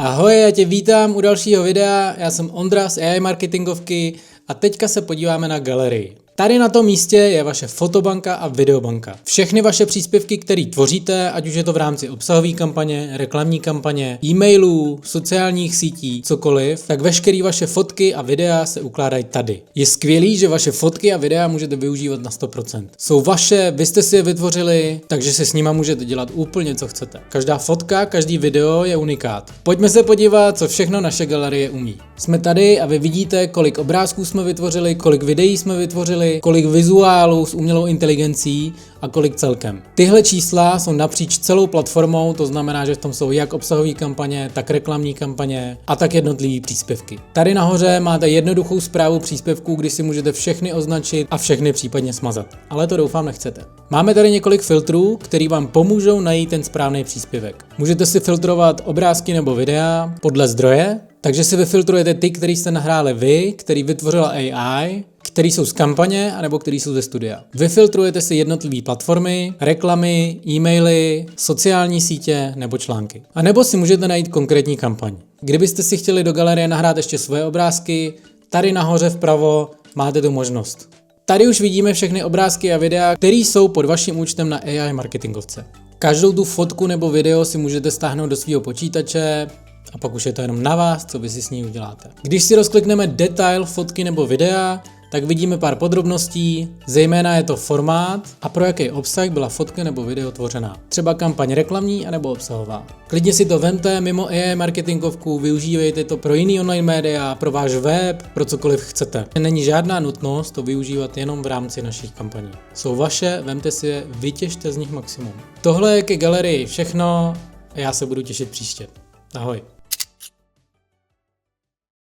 Ahoj, já tě vítám u dalšího videa, já jsem Ondra z AI Marketingovky a teďka se podíváme na galerii. Tady na tom místě je vaše fotobanka a videobanka. Všechny vaše příspěvky, které tvoříte, ať už je to v rámci obsahové kampaně, reklamní kampaně, e-mailů, sociálních sítí, cokoliv, tak veškeré vaše fotky a videa se ukládají tady. Je skvělý, že vaše fotky a videa můžete využívat na 100%. Jsou vaše, vy jste si je vytvořili, takže si s nima můžete dělat úplně co chcete. Každá fotka, každý video je unikát. Pojďme se podívat, co všechno naše galerie umí. Jsme tady a vy vidíte, kolik obrázků jsme vytvořili, kolik videí jsme vytvořili, kolik vizuálů s umělou inteligencí a kolik celkem. Tyhle čísla jsou napříč celou platformou, to znamená, že v tom jsou jak obsahové kampaně, tak reklamní kampaně a tak jednotlivé příspěvky. Tady nahoře máte jednoduchou správu příspěvků, kdy si můžete všechny označit a všechny případně smazat. Ale to doufám nechcete. Máme tady několik filtrů, které vám pomůžou najít ten správný příspěvek. Můžete si filtrovat obrázky nebo videa podle zdroje, takže si vyfiltrujete ty, který jste nahráli vy, který vytvořila AI, který jsou z kampaně, anebo který jsou ze studia. Vyfiltrujete si jednotlivé platformy, reklamy, e-maily, sociální sítě nebo články. A nebo si můžete najít konkrétní kampaň. Kdybyste si chtěli do galerie nahrát ještě svoje obrázky, tady nahoře vpravo máte tu možnost. Tady už vidíme všechny obrázky a videa, které jsou pod vaším účtem na AI Marketingovce. Každou tu fotku nebo video si můžete stáhnout do svého počítače, a pak už je to jenom na vás, co vy si s ní uděláte. Když si rozklikneme detail fotky nebo videa, tak vidíme pár podrobností, zejména je to formát a pro jaký obsah byla fotka nebo video tvořená. Třeba kampaň reklamní anebo obsahová. Klidně si to vemte mimo AI marketingovku, využívejte to pro jiný online média, pro váš web, pro cokoliv chcete. Není žádná nutnost to využívat jenom v rámci našich kampaní. Jsou vaše, vemte si je, vytěžte z nich maximum. Tohle je ke galerii všechno a já se budu těšit příště. Ahoj.